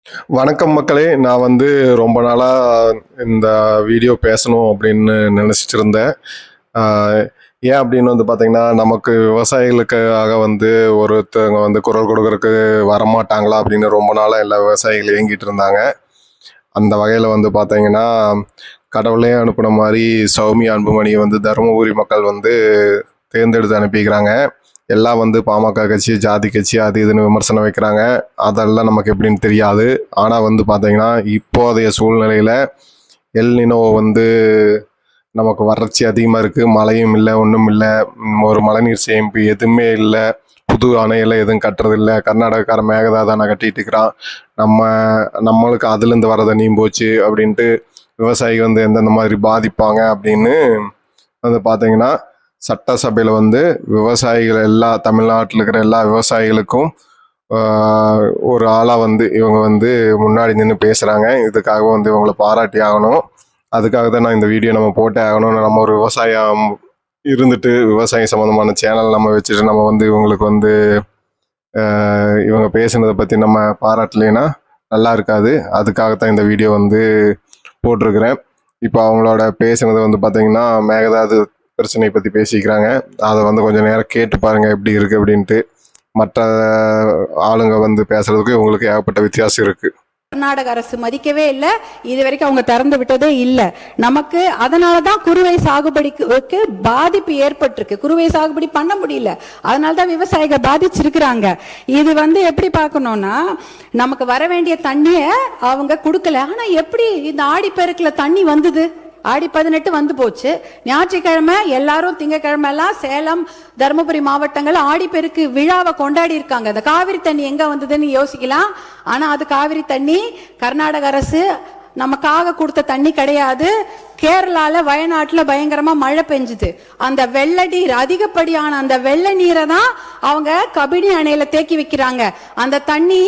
வணக்கம் மக்களே. நான் வந்து ரொம்ப நாளாக இந்த வீடியோ பேசணும் அப்படின்னு நினச்சிட்டு இருந்தேன். ஏன் அப்படின்னு வந்து பார்த்தீங்கன்னா, நமக்கு விவசாயிகளுக்காக வந்து ஒருத்தவங்க வந்து குரல் கொடுக்கறதுக்கு வரமாட்டாங்களா அப்படின்னு ரொம்ப நாளாக எல்லா விவசாயிகள் ஏங்கிட்டு இருந்தாங்க. அந்த வகையில் வந்து பார்த்தீங்கன்னா, கடவுளே அனுப்பின மாதிரி சௌமியா அன்புமணியை வந்து தருமபுரி மக்கள் வந்து தேர்ந்தெடுத்து அனுப்பிக்கிறாங்க. எல்லாம் வந்து பாமக கட்சி, ஜாதி கட்சி, அது இதுன்னு விமர்சனம் வைக்கிறாங்க. அதெல்லாம் நமக்கு எப்படின்னு தெரியாது. ஆனால் வந்து பார்த்தீங்கன்னா, இப்போதைய சூழ்நிலையில் எல்னினோ வந்து நமக்கு வறட்சி அதிகமாக இருக்குது. மழையும் இல்லை, ஒன்றும் இல்லை. ஒரு மழைநீர் சேமிப்பு எதுவுமே இல்லை. புது அணையெல்லாம் எதுவும் கட்டுறதில்ல. கர்நாடகக்காரன் மேகதாதானை கட்டிட்டு இருக்கிறான். நம்மளுக்கு அதுலேருந்து வர தண்ணியும் போச்சு அப்படின்ட்டு விவசாயிகள் வந்து எந்தெந்த மாதிரி பாதிப்பாங்க அப்படின்னு வந்து பார்த்தீங்கன்னா, சட்டசபையில் வந்து விவசாயிகள் தமிழ்நாட்டில் இருக்கிற எல்லா விவசாயிகளுக்கும் ஒரு ஆளாக வந்து இவங்க வந்து முன்னாடி நின்று பேசுகிறாங்க. இதுக்காக வந்து இவங்களை பாராட்டி ஆகணும். அதுக்காக தான் நான் இந்த வீடியோ நம்ம போட்டே ஆகணும். நம்ம ஒரு விவசாயம் இருந்துட்டு விவசாயம் சம்மந்தமான சேனல் நம்ம வச்சுட்டு நம்ம வந்து இவங்களுக்கு வந்து இவங்க பேசுனதை பற்றி நம்ம பாராட்டலைன்னா நல்லா இருக்காது. அதுக்காகத்தான் இந்த வீடியோ வந்து போட்டிருக்கிறேன். இப்போ அவங்களோட பேசுனது வந்து பார்த்தீங்கன்னா, மேகதாது பிரச்சனையை பற்றி பேசிக்கிறாங்க. அதை வந்து கொஞ்சம் நேரம் கேட்டு பாருங்கள் எப்படி இருக்குது அப்படின்ட்டு. மற்ற ஆளுங்க வந்து பேசுறதுக்கு இவங்களுக்கு ஏகப்பட்ட வித்தியாசம் இருக்குது. கர்நாடக அரசு மதிக்கவே இல்லை. இது வரைக்கும் அவங்க திறந்து விட்டதே இல்லை. நமக்கு அதனாலதான் குறுவை சாகுபடிக்கு பாதிப்பு ஏற்பட்டிருக்கு. குறுவை சாகுபடி பண்ண முடியல. அதனாலதான் விவசாயிகள் பாதிச்சிருக்கிறாங்க. இது வந்து எப்படி பார்க்கணும்னா, நமக்கு வர வேண்டிய தண்ணிய அவங்க கொடுக்கல. ஆனா எப்படி இந்த ஆடிப்பெருக்குல தண்ணி வந்தது? ஆடி 18 வந்து போச்சு. ஞாயிற்றுக்கிழமை எல்லாரும் திங்கக்கிழமை எல்லாம் சேலம், தருமபுரி மாவட்டங்கள் ஆடிப்பெருக்கு விழாவை கொண்டாடி இருக்காங்க. இந்த காவிரி தண்ணி எங்க வந்ததுன்னு யோசிக்கலாம். ஆனா அது காவிரி தண்ணி கர்நாடக அரசு நமக்காக கொடுத்த தண்ணி கிடையாது. கேரளால வயநாட்டுல பயங்கரமா மழை பெஞ்சுது. அந்த வெள்ள நீர், அதிகப்படியான அந்த வெள்ள நீரை தான் அவங்க கபினி அணையில தேக்கி வைக்கிறாங்க. அந்த தண்ணி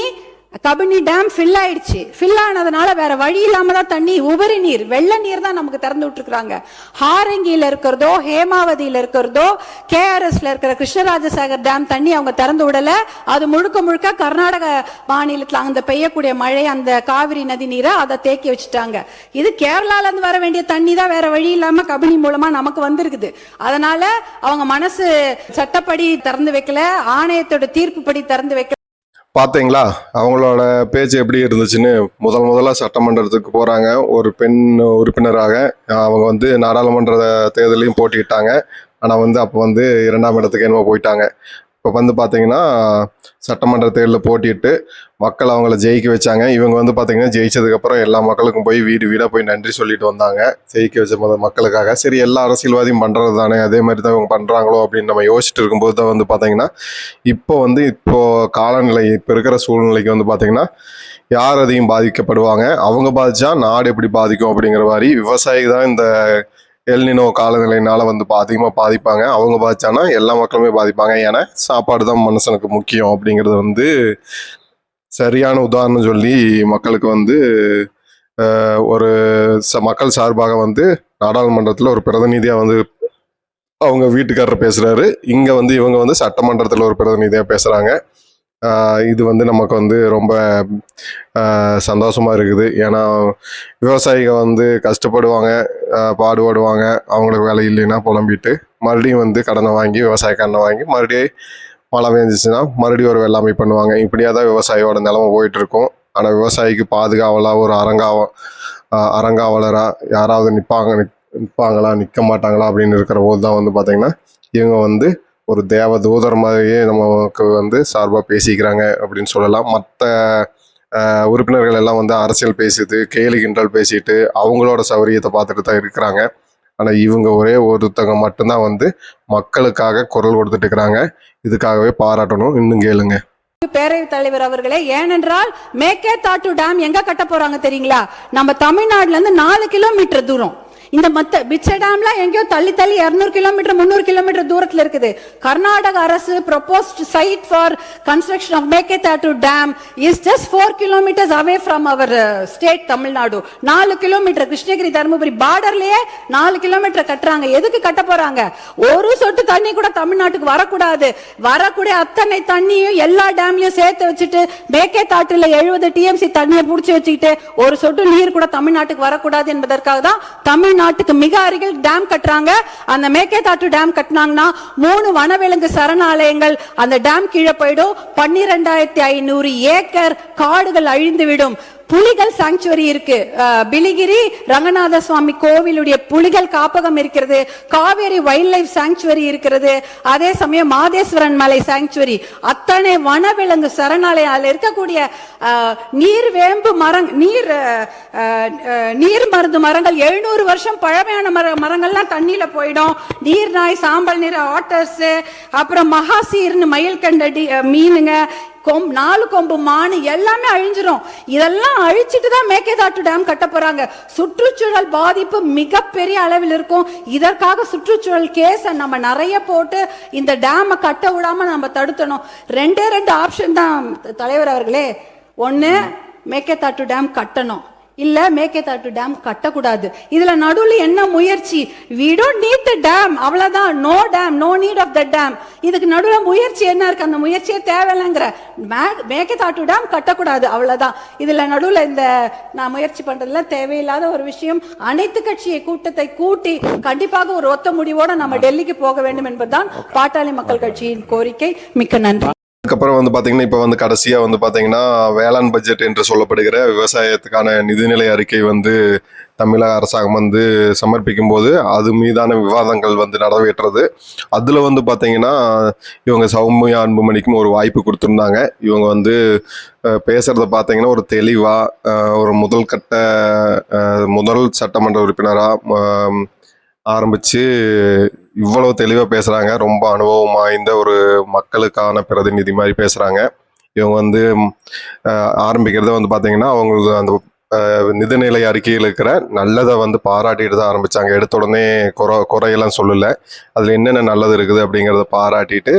கபினி டேம் ஃபில் ஆயிடுச்சு. ஃபில் ஆனதுனால வேற வழி இல்லாம தான் தண்ணி, உபரி நீர், வெள்ள நீர் தான் நமக்கு திறந்து விட்டுருக்காங்க. ஹாரங்கியில இருக்கிறதோ, ஹேமாவதியில இருக்கிறதோ, கேஆர்எஸ்ல இருக்கிற கிருஷ்ணராஜசாகர் டேம் தண்ணி அவங்க திறந்து விடல. அது முழுக்க முழுக்க கர்நாடக மாநிலத்தில் அந்த பெய்யக்கூடிய மழை, அந்த காவிரி நதி நீரை அதை தேக்கி வச்சுட்டாங்க. இது கேரளால இருந்து வர வேண்டிய தண்ணி தான் வேற வழி இல்லாம கபினி மூலமா நமக்கு வந்திருக்குது. அதனால அவங்க மனசு சட்டப்படி திறந்து வைக்கல, ஆணையத்தோட தீர்ப்பு படி திறந்து வைக்கல. பார்த்தீங்களா அவங்களோட பேச்சு எப்படி இருந்துச்சுன்னு? முதலாக சட்டமன்றத்துக்கு போகிறாங்க ஒரு பெண் உறுப்பினராக. அவங்க வந்து நாடாளுமன்ற தேர்தலையும் போட்டிக்கிட்டாங்க. ஆனால் வந்து அப்போ வந்து 2ஆம் இடத்துக்கு என்னமோ போயிட்டாங்க. இப்போ வந்து பார்த்தீங்கன்னா, சட்டமன்ற தேர்தலில் போட்டிட்டு மக்கள் அவங்கள ஜெயிக்க வச்சாங்க. இவங்க வந்து பார்த்தீங்கன்னா, ஜெயிச்சதுக்கப்புறம் எல்லா மக்களுக்கும் போய் வீடு வீடாக போய் நன்றி சொல்லிட்டு வந்தாங்க. ஜெயிக்க வச்ச மக்களுக்காக. சரி, எல்லா அரசியல்வாதியும் பண்ணுறது தானே, அதே மாதிரி தான் இவங்க பண்ணுறாங்களோ அப்படின்னு நம்ம யோசிச்சுட்டு இருக்கும்போது தான் வந்து பார்த்தீங்கன்னா, இப்போ காலநிலை, இப்போ இருக்கிற சூழ்நிலைக்கு வந்து பார்த்தீங்கன்னா, யார் அதிகம் பாதிக்கப்படுவாங்க, அவங்க பாதிச்சா நாடு எப்படி பாதிக்கும் அப்படிங்கிற மாதிரி விவசாயி தான் இந்த எல்னினோ காலநிலையினால வந்து அதிகமாக பாதிப்பாங்க. அவங்க பாதிச்சானா எல்லா மக்களுமே பாதிப்பாங்க. ஏன்னா சாப்பாடு தான் மனுஷனுக்கு முக்கியம் அப்படிங்கிறது வந்து சரியான உதாரணம் சொல்லி மக்களுக்கு வந்து ஒரு மக்கள் சார்பாக வந்து நாடாளுமன்றத்தில் ஒரு பிரதிநிதியாக வந்து அவங்க வீட்டுக்காரர் பேசுகிறாரு. இங்கே வந்து இவங்க வந்து சட்டமன்றத்தில் ஒரு பிரதிநிதியாக பேசுகிறாங்க. இது வந்து நமக்கு வந்து ரொம்ப சந்தோஷமாக இருக்குது. ஏன்னா விவசாயிகள் வந்து கஷ்டப்படுவாங்க, பாடுபடுவாங்க. அவங்களுக்கு வேலை இல்லைன்னா புலம்பிட்டு மறுபடியும் வந்து கடனை வாங்கி, விவசாய கடனை வாங்கி, மறுபடியும் மழை பெஞ்சிச்சுன்னா மறுபடியும் ஒரு வெள்ளாமை பண்ணுவாங்க. இப்படியாக தான் விவசாயியோட நிலமை போயிட்டுருக்கும். ஆனால் விவசாயிக்கு பாதுகாவலாக ஒரு அறங்காவலராக யாராவது நிற்பாங்களா, நிற்க மாட்டாங்களா அப்படின்னு இருக்கிற போது தான் வந்து பார்த்திங்கன்னா, இவங்க வந்து ஒரு தேவதூதர் மாதிரியே நமக்கு வந்து சார்பாக பேசிக்கிறாங்க அப்படின்னு சொல்லலாம். மற்ற உறுப்பினர்கள் எல்லாம் வந்து அரசியல் பேசிட்டு, கேலி கிண்டல் பேசிட்டு அவங்களோட சௌரியத்தை பார்த்துட்டு தான் இருக்கிறாங்க. ஆனால் இவங்க ஒரே ஒருத்தங்க மட்டும்தான் வந்து மக்களுக்காக குரல் கொடுத்துட்டு இருக்கிறாங்க. இதுக்காகவே பாராட்டணும். இன்னும் கேளுங்க. பேரவைத் தலைவர் அவர்களே, ஏனென்றால் மேகேதாட்டு டேம் எங்க கட்ட போறாங்க தெரியுங்களா? நம்ம தமிழ்நாடுல இருந்து 4 கிலோமீட்டர் தூரம். இந்த மத்த பிச்சை டேம்லாம் எங்கேயோ தள்ளி தள்ளி 200 கிலோமீட்டர் 300 கிலோமீட்டர் தூரத்துல இருக்குது. கர்நாடக அரசு proposed site for construction of Meketatu Dam is just 4 kilometers away from our state Tamil Nadu. 4 kilometre Krishnagiri Dharmapuri பார்டர்லயே 4 கிலோமீட்டர் கட்டுறாங்க. எதுக்கு கட்ட போறாங்க? ஒரு சொட்டு தண்ணி கூட தமிழ்நாட்டுக்கு வரக்கூடாது. வரக்கூடிய அத்தனை தண்ணியும் எல்லா டேம்லயும் சேர்த்து வச்சுட்டு மேகேதாட்டுல 70 டிஎம்சி தண்ணியை புடிச்சு வச்சுக்கிட்டு ஒரு சொட்டு நீர் கூட தமிழ்நாட்டுக்கு வரக்கூடாது என்பதற்காக தான் தமிழ்நாட்டுக்கு மிக அருகில் டேம் கட்டுறாங்க. அந்த மேகேதாட்டு டேம் கட்டினாங்கன்னா 3 வனவிலங்கு சரணாலயங்கள் அந்த டேம் கீழே போயிடும். 12,500 ஏக்கர் காடுகள் அழிந்துவிடும். புலிகள் சாங்சுவரி இருக்கு. பிலிகிரி ரங்கநாத சுவாமி கோவிலுடைய புலிகள் காப்பகம் இருக்கிறது. காவேரி வைல்ட் லைஃப் சாங்சுவரி இருக்கிறது. அதே சமயம் மாதேஸ்வரன் மலை சாங்சுவரி, அத்தனை வனவிலங்கு சரணாலயம் இருக்கக்கூடிய நீர் வேம்பு நீர் மருந்து மரங்கள் 700 வருஷம் பழமையான மரங்கள்லாம் தண்ணியில போயிடும். நீர் நாய், சாம்பல் நீர் ஆட்டர்ஸ், அப்புறம் மகாசீர்னு மயில் கண்ட மீனுங்க, 4 கொம்பு மானு எல்லாமே அழிஞ்சிரும். இதெல்லாம் அழிச்சிட்டு தான் மேகேதாட்டு டேம் கட்ட போறாங்க. சுற்றுச்சூழல் பாதிப்பு மிகப்பெரிய அளவில் இருக்கும். இதற்காக சுற்றுச்சூழல் கேஸ் நம்ம நிறைய போட்டு இந்த டேமை கட்ட விடாம நம்ம தடுத்தணும். 2 ஆப்ஷன் தான் தலைவர் அவர்களே. ஒன்னு மேகேதாட்டு டேம் கட்டணும், இல்ல மேகேதாட்டு டேம் கட்டக்கூடாது. இதுல நடுவுல என்ன முயற்சி? we don't need the dam, அவ்வளவுதான். no dam, no need of the dam. இதுக்கு நடுவுல முயற்சி என்ன இருக்கு? அந்த முயற்சியே தேவையில்லைங்கிற. மேகேதாட்டு டேம் கட்டக்கூடாது, அவ்வளவுதான். இதுல நடுவுல இந்த நான் முயற்சி பண்றதுல தேவையில்லாத ஒரு விஷயம். அனைத்து கட்சியை கூட்டத்தை கூட்டி கண்டிப்பாக ஒரு ஒத்த முடிவோட நம்ம டெல்லிக்கு போக வேண்டும் என்பதுதான் பாட்டாளி மக்கள் கட்சியின் கோரிக்கை. மிக்க நன்றி. அதுக்கப்புறம் வந்து பாத்தீங்கன்னா இப்ப வந்து கடைசியா வந்து பாத்தீங்கன்னா வேளாண் பட்ஜெட் என்று சொல்லப்படுகிற விவசாயத்துக்கான நிதிநிலை அறிக்கை வந்து தமிழக அரசாங்கம் வந்து சமர்ப்பிக்கும் போது அது மீதான விவாதங்கள் வந்து நடவேற்றது. அதுல வந்து பாத்தீங்கன்னா இவங்க சௌமியா அன்புமணிக்கும் ஒரு வாய்ப்பு கொடுத்திருந்தாங்க. இவங்க வந்து பேசுறத பாத்தீங்கன்னா ஒரு தெளிவா ஒரு முதல் சட்டமன்ற உறுப்பினரா ஆரம்பிச்சு இவ்வளவு தெளிவா பேசுறாங்க. ரொம்ப அனுபவம் வாய்ந்த ஒரு மக்களுக்கான பிரதிநிதி மாதிரி பேசுறாங்க. இவங்க வந்து ஆரம்பிக்கிறத வந்து பாத்தீங்கன்னா அவங்களுக்கு அந்த நிதிநிலை அறிக்கையில் இருக்கிற நல்லதை வந்து பாராட்டிட்டு தான் ஆரம்பிச்சாங்க. எடுத்த உடனே குறையெல்லாம் சொல்லல. அதுல என்னென்ன நல்லது இருக்குது அப்படிங்கிறத பாராட்டிட்டு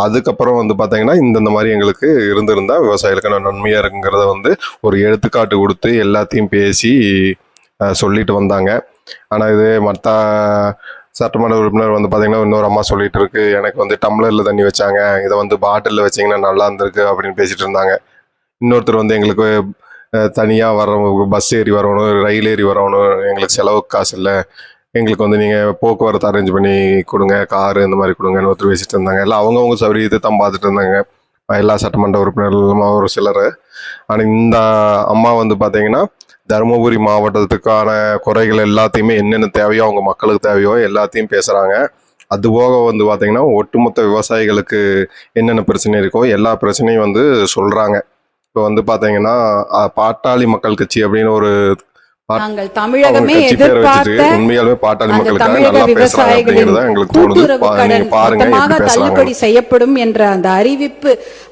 அதுக்கப்புறம் வந்து பாத்தீங்கன்னா இந்த மாதிரி எங்களுக்கு இருந்திருந்தா விவசாயிகளுக்கான நன்மையா இருக்குங்கிறத வந்து ஒரு எடுத்துக்காட்டு கொடுத்து எல்லாத்தையும் பேசி சொல்லிட்டு வந்தாங்க. ஆனால் இது மற்ற சட்டமன்ற உறுப்பினர் வந்து பார்த்தீங்கன்னா இன்னொரு அம்மா சொல்லிட்டு இருக்கு, எனக்கு வந்து டம்ளரில் தண்ணி வச்சாங்க, இதை வந்து பாட்டிலில் வச்சிங்கன்னா நல்லா இருந்திருக்கு அப்படின்னு பேசிட்டு இருந்தாங்க. இன்னொருத்தர் வந்து எங்களுக்கு தனியாக வரவங்க பஸ் ஏறி வரணும், ரயில் ஏறி வரணும், எங்களுக்கு செலவுக்கு காசு இல்லை, எங்களுக்கு வந்து நீங்கள் போக்குவரத்து அரேஞ்ச் பண்ணி கொடுங்க, காரு இந்த மாதிரி கொடுங்கன்னு ஒருத்தர் பேசிட்டு இருந்தாங்க. எல்லாம் அவங்கவுங்க சௌகரியத்தை தான் பார்த்துட்டு இருந்தாங்க எல்லா சட்டமன்ற உறுப்பினர்களும் ஒரு சிலர். ஆனால் இந்த அம்மா வந்து பார்த்தீங்கன்னா தருமபுரி மாவட்டத்துக்கான குறைகள் எல்லாத்தையுமே என்னென்ன தேவையோ அவங்க மக்களுக்கு தேவையோ எல்லாத்தையும் பேசுகிறாங்க. அதுபோக வந்து பார்த்திங்கன்னா ஒட்டுமொத்த விவசாயிகளுக்கு என்னென்ன பிரச்சனை இருக்கோ எல்லா பிரச்சனையும் வந்து சொல்கிறாங்க. இப்போ வந்து பார்த்தீங்கன்னா பாட்டாளி மக்கள் கட்சி அப்படின்னு ஒரு நாங்கள் தமிழகமே எதிர்பார்த்த உண்மையாலுமே பாட்டாளி அந்த மக்களுக்காக தமிழக நல்லா பேசுறாங்க விவசாயிகளின் அப்படிங்கிறத எங்களுக்கு தோணுது. கூட்டுறவு கடன் நீங்க பாருங்க மொத்தமாக எப்படி பேசுறாங்க. தள்ளுபடி செய்யப்படும் என்ற அந்த அறிவிப்பு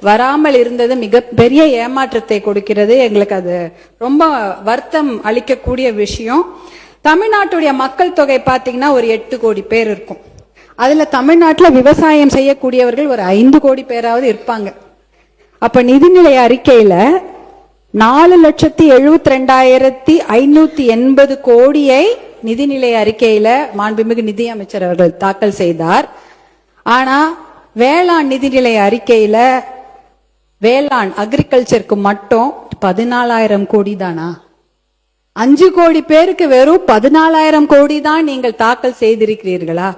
வராமல் இருந்தது மிகப்பெரிய ஏமாற்றத்தை கொடுக்கிறது. எங்களுக்கு அது ரொம்ப வருத்தம் அளிக்கக்கூடிய விஷயம். தமிழ்நாட்டுடைய மக்கள் தொகை பாத்தீங்கன்னா ஒரு 8 கோடி பேர் இருக்கும். அதுல தமிழ்நாட்டுல விவசாயம் செய்யக்கூடியவர்கள் ஒரு 5 கோடி பேராவது இருப்பாங்க. அப்ப நிதிநிலை அறிக்கையில 4,72,580 கோடியை நிதிநிலை அறிக்கையில மாண்புமிகு நிதி அமைச்சர் அவர்கள் தாக்கல் செய்தார். ஆனா வேளாண் நிதிநிலை அறிக்கையில வேளாண் அக்ரிகல்ச்சருக்கு மட்டும் 14,000 கோடி தானா? 5 கோடி பேருக்கு வெறும் 14,000 கோடி தான் நீங்கள் தாக்கல் செய்திருக்கிறீர்களா?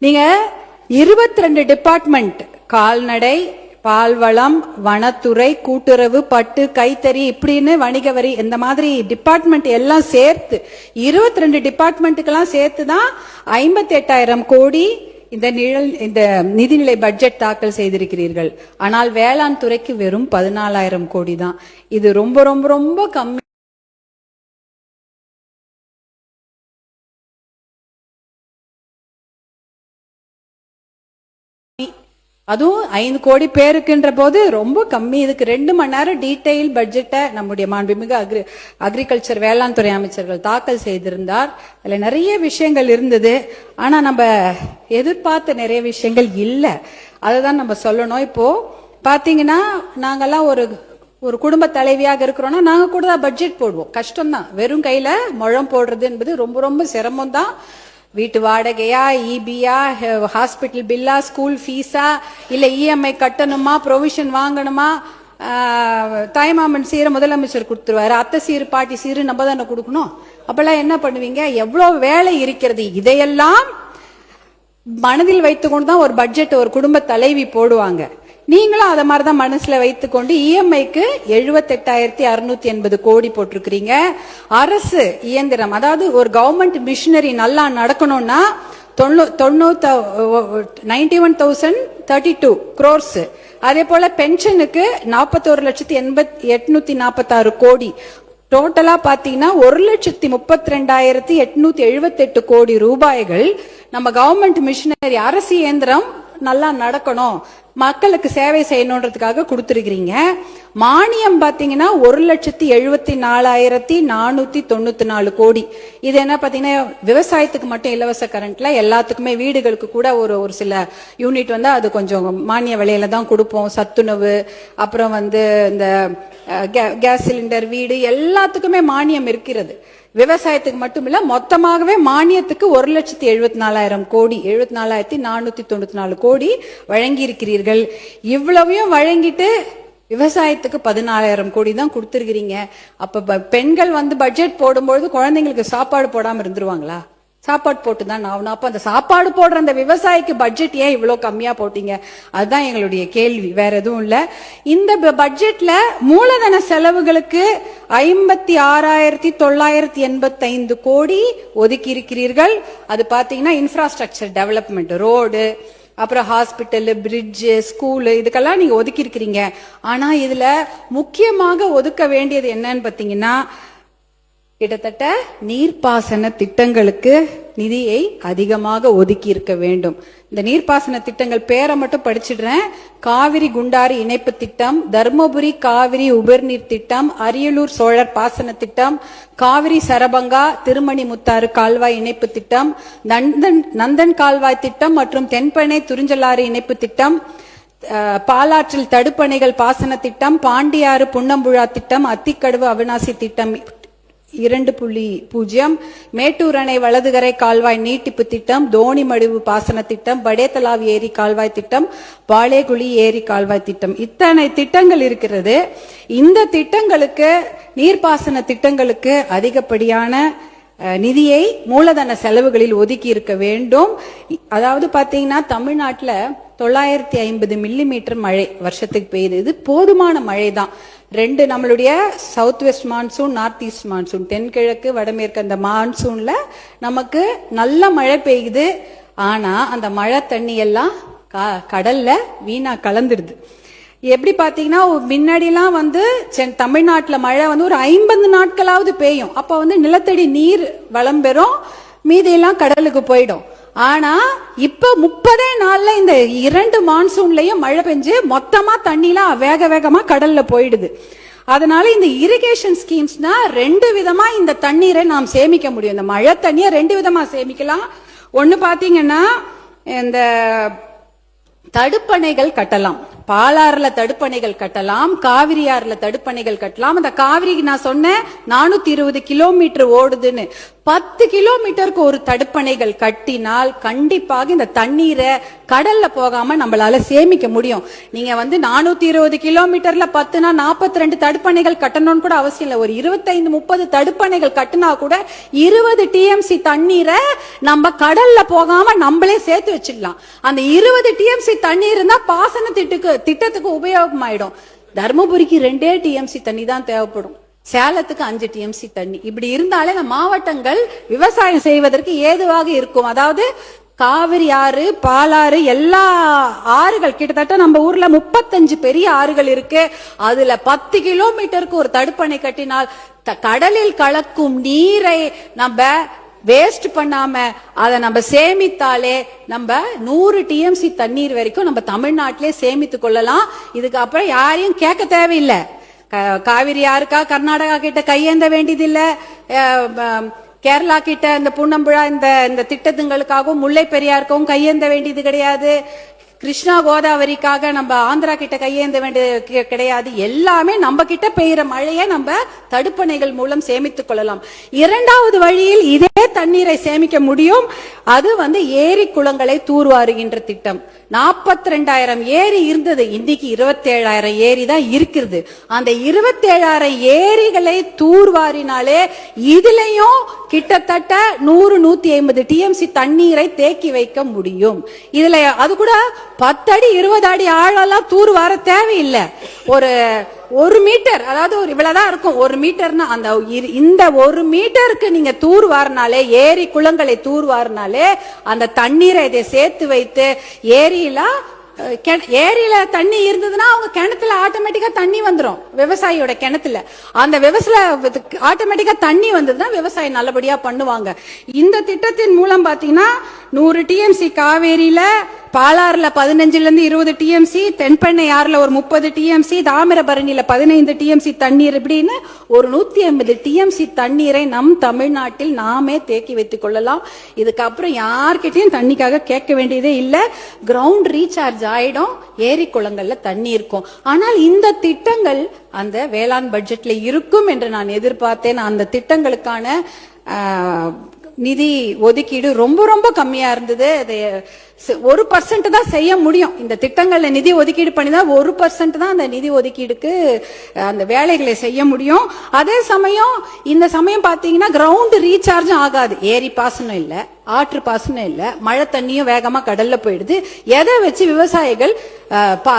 நீங்க 22 டிபார்ட்மெண்ட், கால்நடை, பால்வளம், வனத்துறை, கூட்டுறவு, பட்டு, கைத்தறி, இப்படின்னு வணிக வரி, இந்த மாதிரி டிபார்ட்மெண்ட் எல்லாம் சேர்த்து 22 டிபார்ட்மெண்ட்டுக்கெல்லாம் சேர்த்து தான் 58,000 கோடி இந்த நிதிநிலை பட்ஜெட் தாக்கல் செய்திருக்கிறீர்கள். ஆனால் வேளாண் துறைக்கு வெறும் 14,000 கோடி தான். இது ரொம்ப ரொம்ப ரொம்ப கம்மி. அதுவும் 5 கோடி பேருக்குன்ற போது ரொம்ப கம்மி. இதுக்கு 2 மணி நேரம் டீடைல் பட்ஜெட்டை நம்முடைய மாண்புமிகு அக்ரிகல்ச்சர் வேளாண் துறை அமைச்சர்கள் தாக்கல் செய்திருந்தார். அதுல நிறைய விஷயங்கள் இருந்தது. ஆனா நம்ம எதிர்பார்த்த நிறைய விஷயங்கள் இல்லை. அதுதான் நம்ம சொல்லணும். இப்போ பாத்தீங்கன்னா நாங்கெல்லாம் ஒரு குடும்ப தலைவியாக இருக்கிறோம்னா நாங்க கூட தான் பட்ஜெட் போடுவோம். கஷ்டம்தான். வெறும் கையில முழம் போடுறது என்பது ரொம்ப ரொம்ப சிரமம் தான். வீட்டு வாடகையா, இபியா, ஹாஸ்பிட்டல் பில்லா, ஸ்கூல் ஃபீஸா, இல்ல இஎம்ஐ கட்டணுமா, ப்ரொவிஷன் வாங்கணுமா, தாய்மாமன் சீரை முதலமைச்சர் கொடுத்துருவாரு, அத்தை சீரு பாட்டி சீரு நம்ம தானே கொடுக்கணும். அப்பெல்லாம் என்ன பண்ணுவீங்க? எவ்வளவு வேலை இருக்கிறது. இதையெல்லாம் மனதில் வைத்துக்கொண்டு தான் ஒரு பட்ஜெட் ஒரு குடும்ப தலைவி போடுவாங்க. நீங்களும் அதை மாதிரிதான் மனசுல வைத்துக்கொண்டு இஎம்ஐக்கு 78,680 கோடி போட்டிருக்கிறீங்க. அரசு இயந்திரம், அதாவது ஒரு கவர்மெண்ட் மிஷினரி நல்லா நடக்கணும்னா 91,032 crores. அதே போல பென்ஷனுக்கு 41,846 கோடி. டோட்டலா பாத்தீங்கன்னா 1,32,878 கோடி ரூபாய்கள் நம்ம கவர்மெண்ட் மிஷினரி அரசு இயந்திரம் நல்லா நடக்கணும், மக்களுக்கு சேவை செய்யணுன்றதுக்காக கொடுத்திருக்கிறீங்க. மானியம் பாத்தீங்கன்னா 1,74,494 கோடி. இது என்ன பாத்தீங்கன்னா விவசாயத்துக்கு மட்டும் இலவச கரண்ட்ல, எல்லாத்துக்குமே வீடுகளுக்கு கூட ஒரு சில யூனிட் வந்து அது கொஞ்சம் மானிய விலையில தான் கொடுப்போம். சத்துணவு, அப்புறம் வந்து இந்த கேஸ் சிலிண்டர், வீடு எல்லாத்துக்குமே மானியம் இருக்கிறது. விவசாயத்துக்கு மட்டும் இல்ல, மொத்தமாகவே மானியத்துக்கு 1,74,000 கோடி, 74,494 கோடி வழங்கி இருக்கிறீர்கள். இவ்வளவையும் வழங்கிட்டு விவசாயத்துக்கு 14,000 கோடி தான் கொடுத்திருக்கிறீங்க. அப்ப பெண்கள் வந்து பட்ஜெட் போடும்போது குழந்தைங்களுக்கு சாப்பாடு போடாம இருந்துருவாங்களா? சாப்பாடு போட்டு தான் ஆகணும். அப்ப அந்த சாப்பாடு போடுற அந்த விவசாயிக்கு பட்ஜெட் ஏன் இவ்வளவு கம்மியா போட்டீங்க? அதுதான் எங்களுடைய கேள்வி, வேற எதுவும் இல்ல. இந்த பட்ஜெட்ல மூலதன செலவுகளுக்கு 56,985 கோடி ஒதுக்கி இருக்கிறீர்கள். அது பாத்தீங்கன்னா இன்ஃப்ராஸ்ட்ரக்சர் டெவலப்மெண்ட், ரோடு, அப்புறம் ஹாஸ்பிட்டல், பிரிட்ஜ், ஸ்கூலு, இதுக்கெல்லாம் நீங்க ஒதுக்கி இருக்கிறீங்க. ஆனா இதுல முக்கியமாக ஒதுக்க வேண்டியது என்னன்னு பாத்தீங்கன்னா கிட்டத்தட்ட நீர்ப்பாசன திட்டங்களுக்கு நிதியை அதிகமாக ஒதுக்கி இருக்க வேண்டும். இந்த நீர்ப்பாசன திட்டங்கள் பேரை மட்டும் படிச்சிடுறேன். காவிரி குண்டாறு இணைப்பு திட்டம், தர்மபுரி காவிரி உபர்நீர் திட்டம், அரியலூர் சோழர் பாசன திட்டம், காவிரி சரபங்கா திருமணி முத்தாறு கால்வாய் இணைப்பு திட்டம், நந்தன் கால்வாய் திட்டம் மற்றும் தென்பெண்ணை துறிஞ்சலாறு இணைப்பு திட்டம், பாலாற்றில் தடுப்பணைகள் பாசன திட்டம், பாண்டியாறு புன்னம்புழா திட்டம், அத்திக்கடவு அவிநாசி திட்டம் 2.0, மேட்டூர் அணை வலதுகரை கால்வாய் நீட்டிப்பு திட்டம், தோணிமடுவு பாசன திட்டம், படேத்தலாவ் ஏரி கால்வாய் திட்டம், பாலேகுழி ஏரி கால்வாய் திட்டம், இத்தனை திட்டங்கள் இருக்கிறது. இந்த திட்டங்களுக்கு, நீர்ப்பாசன திட்டங்களுக்கு அதிகப்படியான நிதியை மூலதன செலவுகளில் ஒதுக்கி இருக்க வேண்டும். அதாவது பாத்தீங்கன்னா தமிழ்நாட்டுல 950 மில்லிமீட்டர் மழை வருஷத்துக்கு பெய்யுது. இது போதுமான மழை தான். நம்மளுடைய south west monsoon, north east monsoon, தென்கிழக்கு வடமேற்கு அந்த மான்சூன்ல நமக்கு நல்ல மழை பெய்யுது. ஆனா அந்த மழை தண்ணி எல்லாம் கடல்ல வீணா கலந்துடுது. எப்படி பாத்தீங்கன்னா முன்னாடிலாம் வந்து தமிழ்நாட்டுல மழை வந்து ஒரு 50 நாட்களாவது பெய்யும். அப்ப வந்து நிலத்தடி நீர் வளம் பெறும், மீதியெல்லாம் கடலுக்கு போயிடும். ஆனா இப்ப 30 நாள்ல இந்த 2 மான்சூன்லயும் மழை பெஞ்சு மொத்தமா தண்ணிலாம் வேக வேகமா கடல்ல போயிடுது. அதனால இந்த இரிகேஷன் ஸ்கீம்ஸ்னா 2 விதமா இந்த தண்ணீரை நாம் சேமிக்க முடியும். இந்த மழை தண்ணியை 2 விதமா சேமிக்கலாம். ஒண்ணு பாத்தீங்கன்னா இந்த தடுப்பணைகள் கட்டலாம். பாலாறுல தடுப்பணைகள் கட்டலாம், காவிரி ஆறுல தடுப்பணைகள் கட்டலாம். அந்த காவிரிக்கு நான் சொன்னேன் 420 கிலோமீட்டர் ஓடுதுன்னு. 10 கிலோமீட்டருக்கு ஒரு தடுப்பணைகள் கட்டினால் கண்டிப்பாக இந்த தண்ணீரை கடல்ல போகாம நம்மளால சேமிக்க முடியும். நீங்க வந்து 420 கிலோமீட்டர்ல 10னா 42 தடுப்பணைகள் கட்டணும்னு கூட அவசியம் இல்லை. ஒரு 25-30 தடுப்பணைகள் கட்டினா கூட 20 TMC தண்ணீரை நம்ம கடல்ல போகாம நம்மளே சேர்த்து வச்சிடலாம். அந்த 20 TMC தண்ணீர் இருந்தா பாசன திட்டத்துக்கு உபயோகமாயிடும். தர்மபுரிக்கு 2 TMC தண்ணி தான் தேவைப்படும், சேலத்துக்கு 5 TMC தண்ணி. இப்படி இருந்தாலே இந்த மாவட்டங்கள் விவசாயம் செய்வதற்கு ஏதுவாக இருக்கும். அதாவது காவிரி ஆறு, பாலாறு, எல்லா ஆறுகள் கிட்டத்தட்ட நம்ம ஊர்ல 35 பெரிய ஆறுகள் இருக்கு. அதுல 10 கிலோமீட்டருக்கு ஒரு தடுப்பணை கட்டினால் கடலில் கலக்கும் நீரை நம்ம வேஸ்ட் பண்ணாம அதை நம்ம சேமித்தாலே நம்ம 100 டிஎம்சி தண்ணீர் வரைக்கும் நம்ம தமிழ்நாட்டிலே சேமித்து கொள்ளலாம். இதுக்கு அப்புறம் யாரையும் கேட்க தேவையில்லை. காவிரி யாருக்கா கர்நாடகா கிட்ட கையேந்த வேண்டியதில்லை, கேரளா கிட்ட இந்த புன்னம்புழா இந்த திட்டத்துங்களுக்காகவும் முல்லை பெரியாருக்கும் கையேந்த வேண்டியது கிடையாது. கிருஷ்ணா கோதாவரிக்காக நம்ம ஆந்திரா கிட்ட கையேந்த வேண்டியது கிடையாது. எல்லாமே நம்ம கிட்ட பெய்யற மழையை நம்ம தடுப்பணைகள் மூலம் சேமித்துக் கொள்ளலாம். இரண்டாவது வழியில் இதே தண்ணீரை சேமிக்க முடியும். அது ஏரி குளங்களை தூர்வாருகின்ற திட்டம். 42,000 ஏரி இருந்தது, இன்னைக்கு 27,000 ஏரி தான் இருக்கிறது. அந்த 27,000 ஏரிகளை தூர்வாரினாலே இதுலயும் கிட்டத்தட்ட 100-150 டிஎம்சி தண்ணீரை தேக்கி வைக்க முடியும். இதுல அது கூட 10 அடி 20 அடி ஆழெல்லாம் தூர்வார தேவையில்லை. ஒரு மீட்டர், அதாவது இவ்வளவுதான் இருக்கும். 1 மீட்டர்னா இந்த 1 மீட்டருக்கு நீங்க தூர்வாரினாலே, ஏரி குளங்களை தூர்வாரினாலே அந்த தண்ணீரை இதை சேர்த்து வைத்து ஏரியில தண்ணி இருந்ததுன்னா அவங்க கிணத்துல ஆட்டோமேட்டிக்கா தண்ணி வந்துடும். விவசாயியோட கிணத்துல அந்த ஆட்டோமேட்டிக்கா தண்ணி வந்ததுன்னா விவசாயம் நல்லபடியா பண்ணுவாங்க. இந்த திட்டத்தின் மூலம் பாத்தீங்கன்னா 100 டிஎம்சி காவேரியில, பாலாறுல 15-20 டிஎம்சி, தென்பெண்ணை ஆறுல ஒரு 30 டிஎம்சி, தாமிரபரணியில 15 டிஎம்சி தண்ணீர், இப்படின்னு ஒரு 150 டிஎம்சி தண்ணீரை நம் தமிழ்நாட்டில் நாமே தேக்கி வைத்துக் கொள்ளலாம். இதுக்கப்புறம் யார்கிட்டையும் தண்ணிக்காக கேட்க வேண்டியதே இல்லை. கிரவுண்ட் ரீசார்ஜ் ஆயிடும், ஏரி குளங்கள்ல தண்ணி இருக்கும். ஆனால் இந்த திட்டங்கள் அந்த வேளாண் பட்ஜெட்ல இருக்கும் என்று நான் எதிர்பார்த்தேன். அந்த திட்டங்களுக்கான நிதி ஒதுக்கீடு ரொம்ப ரொம்ப கம்மியா இருந்தது. 1% தான் செய்ய முடியும். இந்த திட்டங்கள்ல நிதி ஒதுக்கீடு பண்ணிதான் 1% தான் அந்த நிதி ஒதுக்கீடுக்கு அந்த வேலைகளை செய்ய முடியும். அதே சமயம் இந்த சமயம் பாத்தீங்கன்னா கிரவுண்ட் ரீசார்ஜும் ஆகாது. ஏரி பாசனம் இல்ல, ஆற்று பாசனம் இல்ல, மழை தண்ணியும் வேகமா கடல்ல போயிடுது. எதை வச்சு விவசாயிகள்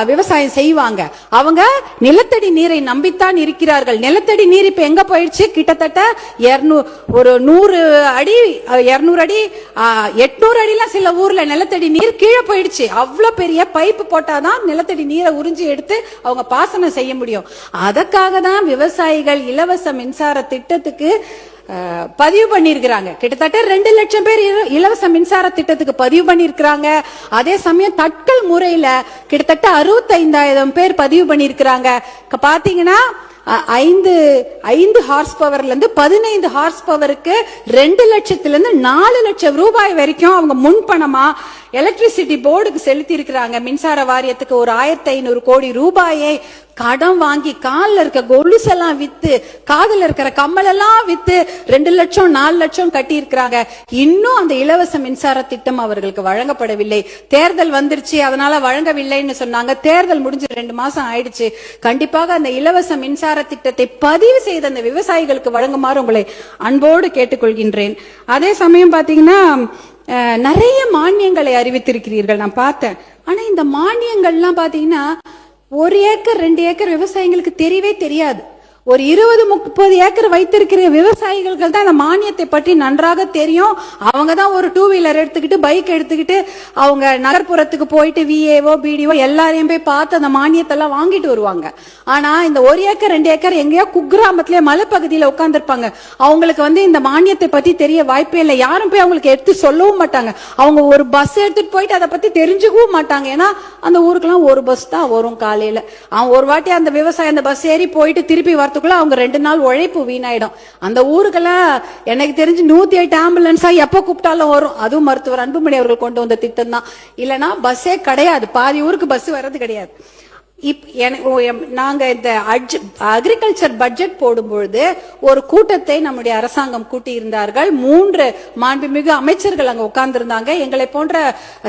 விவசாயம் செய்வாங்க? அவங்க நிலத்தடி நீரை நம்பித்தான் இருக்கிறார்கள். நிலத்தடி நீர் இப்ப எங்க போயிடுச்சு? கிட்டத்தட்ட 100 அடி 200 அடி 800 அடிலாம் சில ஊர்ல நிலத்தடி நீர் கீழே போயிடுச்சு. அவ்வளவு பெரிய பைப்பு போட்டாதான் நிலத்தடி நீரை உறிஞ்சி எடுத்து அவங்க பாசனம் செய்ய முடியும். அதற்காக தான் விவசாயிகள் இலவச மின்சார திட்டத்துக்கு பதிவு பண்ணிருக்கிறாங்க. கிட்டத்தட்ட 2 லட்சம் பேர் இலவச மின்சார திட்டத்துக்கு பதிவு பண்ணிருக்கிறாங்க. அதே சமயம் தட்கல் முறையில கிட்டத்தட்ட 65,000 பேர் பதிவு பண்ணிருக்கிறாங்க. பாத்தீங்கன்னா 5 ஹார்ஸ் பவர்ல இருந்து 15 ஹார்ஸ் பவருக்கு 2 லட்சத்திலிருந்து 4 லட்சம் ரூபாய் வரைக்கும் அவங்க முன்பணமா எலக்ட்ரிசிட்டி போர்டுக்கு செலுத்தி இருக்கிறாங்க. மின்சார வாரியத்துக்கு ஒரு 1,500 கோடி ரூபாயை கடன் வாங்கி காலில் இருக்க கொலுசெல்லாம் வித்து, காதில் இருக்கிற கம்மலெல்லாம் வித்து 2 லட்சம் 4 லட்சம் கட்டி இருக்கிறாங்க. இன்னும் அந்த இலவச மின்சார திட்டம் அவர்களுக்கு வழங்கப்படவில்லை. தேர்தல் வந்துருச்சு, அதனால வழங்கவில்லைன்னு சொன்னாங்க. தேர்தல் முடிஞ்சு 2 மாசம் ஆயிடுச்சு. கண்டிப்பாக அந்த இலவச மின்சார திட்டத்தை பதிவு செய்த அந்த விவசாயிகளுக்கு வழங்குமாறு உங்களை அன்போடு கேட்டுக்கொள்கின்றேன். அதே சமயம் பாத்தீங்கன்னா நிறைய மானியங்களை அறிவித்திருக்கிறீர்கள், நான் பார்த்தேன். ஆனா இந்த மானியங்கள்லாம் பாத்தீங்கன்னா 1 ஏக்கர் 2 ஏக்கர் விவசாயிகளுக்கு தெரியவே தெரியாது. ஒரு 20-30 ஏக்கர் வைத்திருக்கிற விவசாயிகளுக்கு தான் அந்த மானியத்தை பற்றி நன்றாக தெரியும். அவங்க தான் ஒரு 2 வீலர் எடுத்துக்கிட்டு, பைக் எடுத்துக்கிட்டு அவங்க நகர்ப்புறத்துக்கு போயிட்டு விஏஓ பிடிஓ எல்லாரையும் போய் பார்த்து அந்த மானியத்தெல்லாம் வாங்கிட்டு வருவாங்க. ஆனா இந்த 1 ஏக்கர் 2 ஏக்கர் எங்கேயோ குக்கிராமத்திலே மலைப்பகுதியில உட்கார்ந்துருப்பாங்க. அவங்களுக்கு இந்த மானியத்தை பத்தி தெரிய வாய்ப்பே இல்லை. யாரும் போய் அவங்களுக்கு எடுத்து சொல்லவும் மாட்டாங்க. அவங்க ஒரு பஸ் எடுத்துட்டு போயிட்டு அதை பத்தி தெரிஞ்சுக்கவும் மாட்டாங்க. ஏன்னா அந்த ஊருக்கெல்லாம் ஒரு பஸ் தான் வரும் காலையில. அவன் ஒரு வாட்டி அந்த விவசாயி அந்த பஸ் ஏறி போயிட்டு திருப்பி அவங்க 2 நாள் உழைப்பு வீணாயிடும். அந்த ஊருக்கெல்லாம் எனக்கு தெரிஞ்சு 108 ஆம்புலன்ஸா எப்ப கூப்பிட்டாலும் வரும். அதுவும் மருத்துவர் அன்புமணி அவர்கள் கொண்டு வந்த திட்டம் தான். இல்லைன்னா பஸ்ஸே கிடையாது, பாதி ஊருக்கு பஸ் வர்றது கிடையாது. நாங்க இந்த அக்ரிகல்ச்சர் பட்ஜெட் போடும்பொழுது ஒரு கூட்டத்தை நம்முடைய அரசாங்கம் கூட்டி இருந்தார்கள். 3 மாண்புமிகு அமைச்சர்கள் அங்க உட்கார்ந்து இருந்தாங்க. எங்களை போன்ற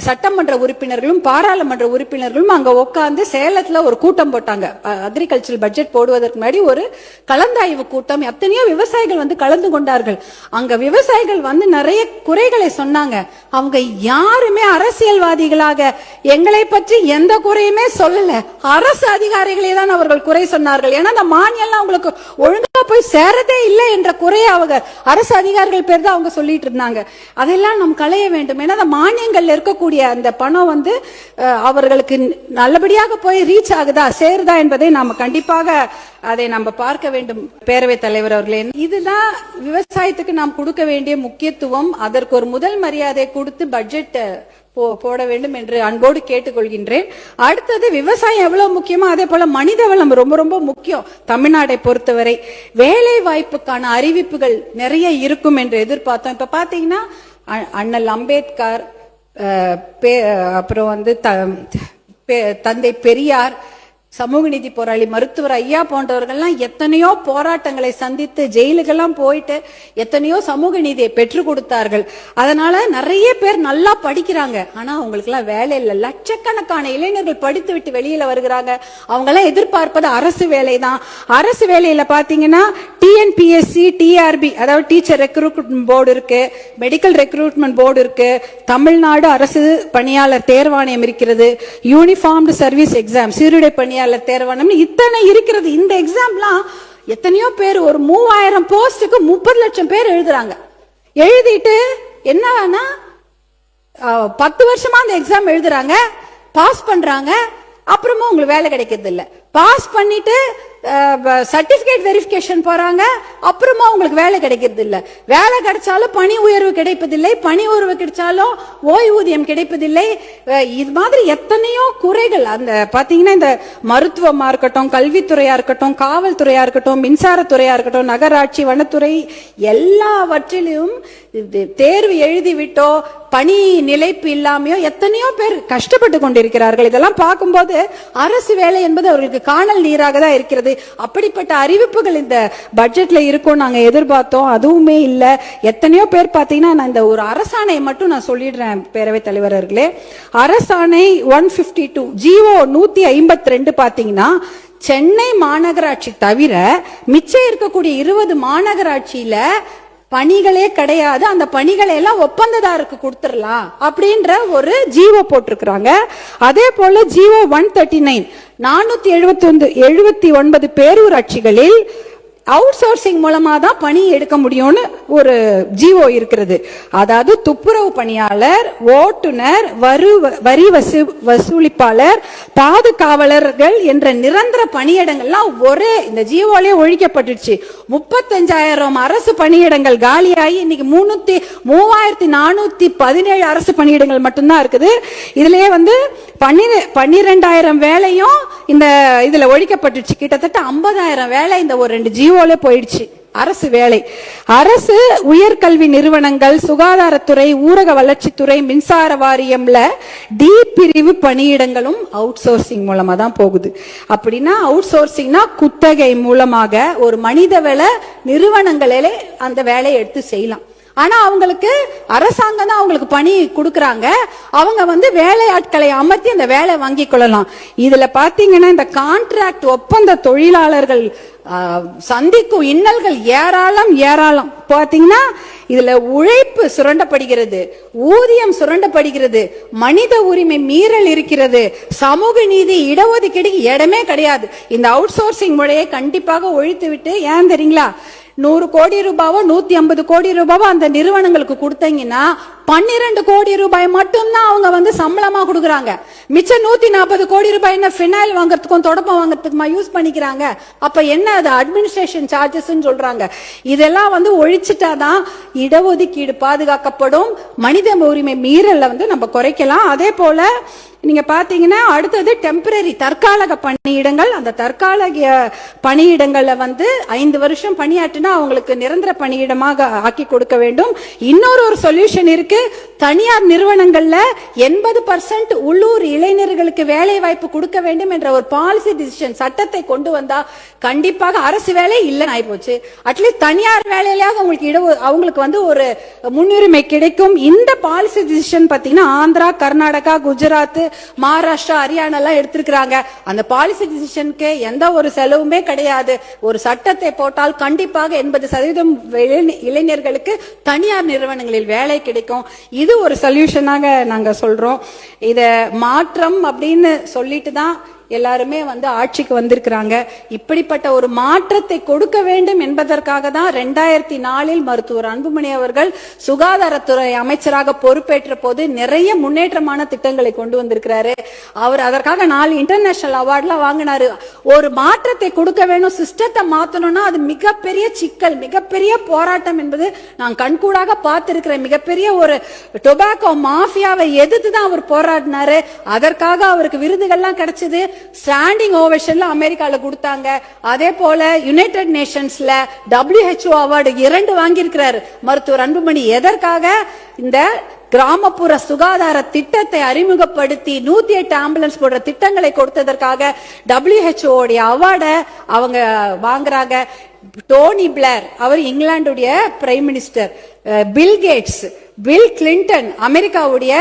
சட்டமன்ற உறுப்பினர்களும் பாராளுமன்ற உறுப்பினர்களும் அங்க உட்கார்ந்து சேலத்துல ஒரு கூட்டம் போட்டாங்க. அக்ரிகல்ச்சர் பட்ஜெட் போடுவதற்கு முன்னாடி ஒரு கலந்தாய்வு கூட்டம். எத்தனையோ விவசாயிகள் கலந்து கொண்டார்கள். அங்க விவசாயிகள் நிறைய குறைகளை சொன்னாங்க. அவங்க யாருமே அரசியல்வாதிகளாக எங்களை பற்றி எந்த குறையுமே சொல்லல. அரசு அதிகாரிகளே தான் அவர்கள் குறை சொன்னார்கள். ஏன்னா அந்த மானியம்லாம் அவங்களுக்கு ஒழுங்கா போய் சேரதே இல்லை என்ற குறையை அவங்க அரசு அதிகாரிகள் பேர் தான் அவங்க சொல்லிட்டு இருந்தாங்க. அதெல்லாம் நாம் களைய வேண்டும். ஏன்னா அந்த மானியங்கள்ல இருக்கக்கூடிய அந்த பணம் வந்து அவர்களுக்கு நல்லபடியாக போய் ரீச் ஆகுதா சேருதா என்பதை நாம கண்டிப்பாக அதை நம்ம பார்க்க வேண்டும். பேரவைத் தலைவர் அவர்களே, இதுதான் விவசாயத்துக்கு நாம் கொடுக்க வேண்டிய முக்கியத்துவம். அதற்கு ஒரு முதல் மரியாதை கொடுத்து பட்ஜெட் போட வேண்டும் என்று அன்போடு கேட்டுக்கொள்கின்றேன். அடுத்தது விவசாயம் எவ்வளவு முக்கியமோ அதே போல மனித வளம் ரொம்ப ரொம்ப முக்கியம். தமிழ்நாட்டை பொறுத்தவரை வேலை வாய்ப்புக்கான அறிவிப்புகள் நிறைய இருக்கும் என்று எதிர்பார்த்தோம். இப்ப பாத்தீங்கன்னா அண்ணல் அம்பேத்கர், அப்புறம் வந்து தந்தை பெரியார், சமூக நீதி போராளி மருத்துவர் ஐயா போன்றவர்கள்லாம் எத்தனையோ போராட்டங்களை சந்தித்து ஜெயிலுக்கெல்லாம் போயிட்டு எத்தனையோ சமூக நீதியை பெற்றுக் கொடுத்தார்கள். அதனால நிறைய பேர் நல்லா படிக்கிறாங்க. ஆனா அவங்களுக்கு எல்லாம் வேலை இல்லை. லட்சக்கணக்கான இளைஞர்கள் படித்து விட்டு வெளியில வருகிறாங்க. அவங்க எல்லாம் எதிர்பார்ப்பது அரசு வேலை தான். அரசு வேலையில பாத்தீங்கன்னா டிஎன்பிஎஸ்சி, டிஆர்பி அதாவது டீச்சர் ரெக்ரூட்மெண்ட் போர்டு இருக்கு, மெடிக்கல் ரெக்ரூட்மெண்ட் போர்டு இருக்கு, தமிழ்நாடு அரசு பணியாளர் தேர்வாணையம் இருக்கிறது, யூனிஃபார்ம்டு சர்வீஸ் எக்ஸாம் சீருடை பணியாளர் தேர்வாணையம், இத்தனை இருக்கிறது. இந்த எக்ஸாம்லாம் எத்தனையோ பேர் ஒரு 3000 போஸ்டுக்கு 30 லட்சம் பேர் எழுதுறாங்க. எழுதிட்டு என்னன்னா 10 வருஷமா அந்த எக்ஸாம் எழுதுறாங்க, பாஸ் பண்றாங்க, அப்புறமா உங்களுக்கு வேலை கிடைக்கிறது இல்ல. பாஸ் பண்ணிட்டு சர்டிபிகேட் வெரிஃபிகேஷன் போறாங்க, அப்புறமா உங்களுக்கு வேலை கிடைக்கிறது இல்ல. வேலை கிடைச்சாலும் பணி உயர்வு கிடைப்பதில்லை, பணி உயர்வு கிடைச்சாலும் ஓய்வூதியம் கிடைப்பதில்லை. இது மாதிரி எத்தனையோ குறைகள். அந்த பாத்தீங்கன்னா இந்த மருத்துவமா இருக்கட்டும், கல்வித்துறையா இருக்கட்டும், காவல்துறையா இருக்கட்டும், மின்சாரத்துறையா இருக்கட்டும், நகராட்சி, வனத்துறை, எல்லாவற்றிலும் தேர்வு எழுதிவிட்டோ பணி நிலைப்பு இல்லாமையோ எத்தனையோ பேர் கஷ்டப்பட்டு கொண்டிருக்கிறார்கள். இதெல்லாம் பார்க்கும்போது அரசு வேலை என்பது அவர்களுக்கு காணல் நீராக தான் இருக்கிறது. அப்படிப்பட்ட அறிவிப்புகள் இந்த பட்ஜெட்ல இருக்கும் நாங்க எதிர்பார்த்தோம், அதுவுமே இல்ல. எத்தனையோ பேர் பாத்தீங்கன்னா நான் இந்த ஒரு அரசாணை மட்டும் நான் சொல்லிடுறேன் பேரவைத் தலைவர்களே. அரசாணை 152 ஜிஓ 152 பாத்தீங்கன்னா சென்னை மாநகராட்சி தவிர மிச்சம் இருக்கக்கூடிய 20 மாநகராட்சியில பணிகளே கிடையாது. அந்த பணிகளை எல்லாம் ஒப்பந்ததாருக்கு கொடுத்துடலாம் அப்படின்ற ஒரு ஜிஓ போட்டிருக்கிறாங்க. அதே போல ஜிஓ 139 479 பேரூராட்சிகளில் அவுட் சோர்சிங் மூலமா தான் பணி எடுக்க முடியும்னு ஒரு ஜிஓ இருக்கிறது. அதாவது துப்புரவு பணியாளர், ஓட்டுநர், வரி வசூலிப்பாளர், பாதுகாவலர்கள் என்ற நிரந்தர பணியிடங்கள்லாம் ஒரே இந்த ஜிஓலே ஒழிக்கப்பட்டுச்சு. 35,000 அரசு பணியிடங்கள் காலியாகி இன்னைக்கு 3,417 அரசு பணியிடங்கள் மட்டும்தான் இருக்குது. இதுலயே வந்து 12,000 வேலையும் இந்த இதுல ஒழிக்கப்பட்டுச்சு. கிட்டத்தட்ட 50,000 வேலை இந்த ஒரு 2 ஜிஓல போயிடுச்சு. அரசு வேலை, அரசு உயர்கல்வி நிறுவனங்கள், சுகாதாரத்துறை, ஊரக வளர்ச்சித்துறை, மின்சார வாரியம்ல டி பிரிவு பணியிடங்களும் அவுட் சோர்சிங் மூலமா தான் போகுது. அப்படின்னா அவுட் சோர்சிங்னா குத்தகை மூலமாக ஒரு மனிதவள நிறுவனங்களே அந்த வேலையை எடுத்து செய்யலாம். ஆனா அவங்களுக்கு அரசாங்கம் தான் அவங்களுக்கு பணி கொடுக்கறாங்க. அவங்க வந்து வேலையாட்களை அமர்த்தி அந்த வேலை வாங்கி கொள்ளலாம். இதுல பாத்தீங்கன்னா இந்த கான்ட்ராக்ட் ஒப்பந்த தொழிலாளர்கள் சந்திக்கும் இன்னல்கள் ஏராளம். பாத்தீங்கன்னா இதுல உழைப்பு சுரண்டப்படுகிறது, ஊதியம் சுரண்டப்படுகிறது, மனித உரிமை மீறல் இருக்கிறது, சமூக நீதி, இடஒதுக்கீடு இடமே கிடையாது. இந்த அவுட் சோர்சிங் முறையை கண்டிப்பாக ஒழித்து விட்டு, ஏன் தெரியுங்களா, 100 கோடி ரூபாவோ 150 கோடி ரூபாவோ அந்த நிறுவனங்களுக்கு கொடுத்தீங்கன்னா 12 கோடி ரூபாய் மட்டும்தான் அவங்க வந்து சம்பளமா கொடுக்கறாங்க. மிச்சம் 140 கோடி ரூபாய் என்ன ஃபினாயில் வாங்குறதுக்கும் தொடப்பம் வாங்குறதுக்குமா யூஸ் பண்ணிக்கிறாங்க. அப்ப என்ன அது அட்மினிஸ்ட்ரேஷன் சார்ஜஸ் சொல்றாங்க. இதெல்லாம் வந்து ஒழிச்சிட்டாதான் இடஒதுக்கீடு பாதுகாக்கப்படும், மனித உரிமை மீறல வந்து நம்ம குறைக்கலாம். அதே போல நீங்க பாத்தீங்கன்னா அடுத்தது டெம்பரரி தற்காலிக பணியிடங்கள். அந்த தற்காலிக பணியிடங்கள்ல வந்து 5 வருஷம் பணியாற்றினா அவங்களுக்கு நிரந்தர பணியிடமாக ஆக்கி கொடுக்க வேண்டும். இன்னொரு சொல்யூஷன் இருக்கு. தனியார் நிறுவனங்கள்ல 80% உள்ளூர் இளைஞர்களுக்கு வேலை வாய்ப்பு கொடுக்க வேண்டும் என்ற ஒரு பாலிசி டிசிஷன் சட்டத்தை கொண்டு வந்தா கண்டிப்பாக அரசு வேலை இல்லைன்னு ஆயிப்போச்சு. அட்லீஸ்ட் தனியார் வேலையிலாவது அவங்களுக்கு வந்து ஒரு முன்னுரிமை கிடைக்கும். இந்த பாலிசி டிசிஷன் பாத்தீங்கன்னா ஆந்திரா, கர்நாடகா, குஜராத், மகாராஷ்டிரா, ஹரியானா எல்லாம் எடுத்திருக்கிறாங்க. அந்த பாலிசி டிசிஷனுக்கு எந்த ஒரு செலவுமே கிடையாது. ஒரு சட்டத்தை போட்டால் கண்டிப்பாக 80% இளைஞர்களுக்கு தனியார் நிறுவனங்களில் வேலை கிடைக்கும். இது ஒரு சொல்யூஷனாக நாங்க சொல்றோம். இத மாற்றம் அப்படின்னு சொல்லிட்டு தான் எல்லாருமே வந்து ஆட்சிக்கு வந்திருக்கிறாங்க. இப்படிப்பட்ட ஒரு மாற்றத்தை கொடுக்க வேண்டும் என்பதற்காக தான் 2004 மருத்துவர் அன்புமணி அவர்கள் சுகாதாரத்துறை அமைச்சராக பொறுப்பேற்ற போது நிறைய முன்னேற்றமான திட்டங்களை கொண்டு வந்திருக்கிறாரு. அவர் அதற்காக 4 இன்டர்நேஷனல் அவார்ட்லாம் வாங்கினாரு. ஒரு மாற்றத்தை கொடுக்க வேணும், சிஸ்டத்தை மாத்தணும்னா அது மிகப்பெரிய சிக்கல், மிகப்பெரிய போராட்டம் என்பது நான் கண்கூடாக பார்த்திருக்கிறேன். மிகப்பெரிய ஒரு டொபாக்கோ மாஃபியாவை எதிர்த்து தான் அவர் போராடினாரு. அதற்காக அவருக்கு விருதுகள்லாம் கிடைச்சது. ஸ்டாண்டிங் ஓவேஷன்ல அமெரிக்கால கொடுத்தாங்க. அதே போல யுனைடெட் நேஷன்ஸ்ல WHO அவார்டு 2 வாங்கியிருக்கிறார் மருத்துவர் அன்புமணி. எதற்காக? இந்த கிராமப்புற சுகாதார திட்டத்தை அறிமுகப்படுத்தி 108 ஆம்புலன்ஸ் போன்ற திட்டங்களை கொடுத்ததற்காக WHO உடைய அவார்டை அவங்க வாங்குறாங்க. டோனி பிளேர் அவர் இங்கிலாந்துடைய prime minister, Bill Gates, Bill Clinton அமெரிக்காவுடைய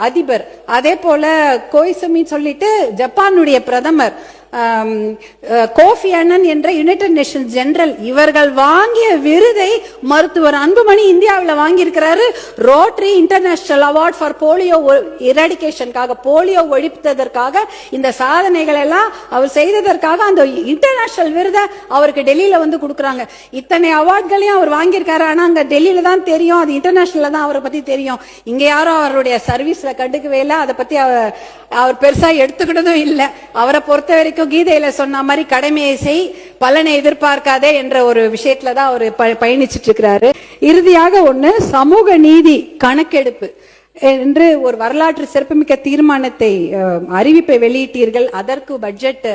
அதிபர், அதே போல கோய்சுமி சொல்லிட்டு ஜப்பானுடைய பிரதமர், கோஃபி அன்னன் என்ற யுனைடெட் நேஷன் ஜெனரல், இவர்கள் வாங்கிய விருதை மருத்துவர் அன்புமணி இந்தியாவில் வாங்கியிருக்கிறாரு. Rotary International award for polio எராடிகேஷனுக்காக, போலியோ ஒழிப்பதற்காக இந்த சாதனைகள் எல்லாம் அவர் செய்ததற்காக அந்த இன்டர்நேஷனல் விருதை அவருக்கு டெல்லியில வந்து கொடுக்கறாங்க. இத்தனை அவார்ட்களையும் அவர் வாங்கியிருக்காரு. ஆனா அங்க டெல்லியில தான் தெரியும், அது இன்டர்நேஷனல்ல தான் அவரை பத்தி தெரியும். இங்க யாரும் அவருடைய சர்வீஸ்ல கண்டுக்கவே இல்லை, அதை பத்தி அவர் பெருசா எடுத்துக்கிட்டதும் இல்லை. அவரை பொறுத்த வரைக்கும் கீதையில சொன்ன மாதிரி கடமையை செய், பலனை எதிர்பார்க்காதே என்ற ஒரு விஷயத்துல தான் அவர் பயணிச்சிட்டு இருக்கிறாரு. இறுதியாக சமூக நீதி கணக்கெடுப்பு என்று ஒரு வரலாற்று சிறப்புமிக்க தீர்மானத்தை அறிவிப்பை வெளியிட்டீர்கள். அதற்கு பட்ஜெட்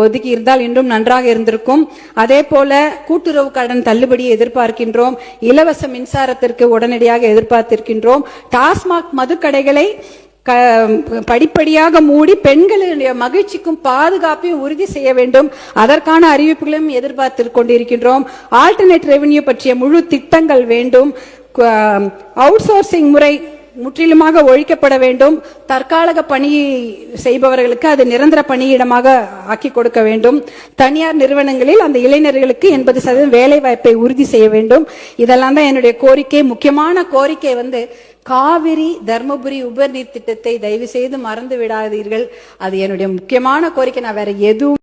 ஒதுக்கி இருந்தால் இன்னும் நன்றாக இருந்திருக்கும். அதே போல கூட்டுறவு கடன் தள்ளுபடியை எதிர்பார்க்கின்றோம். இலவச மின்சாரத்திற்கு உடனடியாக எதிர்பார்த்திருக்கின்றோம். டாஸ்மாக் மதுக்கடைகளை படிப்படியாக மூடி பெண்களுடைய மகிழ்ச்சிக்கும் பாதுகாப்பையும் உறுதி செய்ய வேண்டும். அதற்கான அறிவிப்புகளையும் எதிர்பார்த்து கொண்டிருக்கின்றோம். ஆல்டர்னேட் ரெவென்யூ பற்றிய முழு திட்டங்கள் வேண்டும். அவுட் சோர்சிங் முறை முற்றிலுமாக ஒழிக்கப்பட வேண்டும். தற்காலிக பணி செய்பவர்களுக்கு அது நிரந்தர பணியிடமாக ஆக்கி கொடுக்க வேண்டும். தனியார் நிறுவனங்களில் அந்த இளைஞர்களுக்கு 80% வேலை வாய்ப்பை உறுதி செய்ய வேண்டும். இதெல்லாம் தான் என்னுடைய கோரிக்கை. முக்கியமான கோரிக்கை காவிரி தர்மபுரி உபர்நீர் திட்டத்தை தயவு செய்து மறந்து விடாதீர்கள். அது என்னுடைய முக்கியமான கோரிக்கை. நான் வேற எதுவும்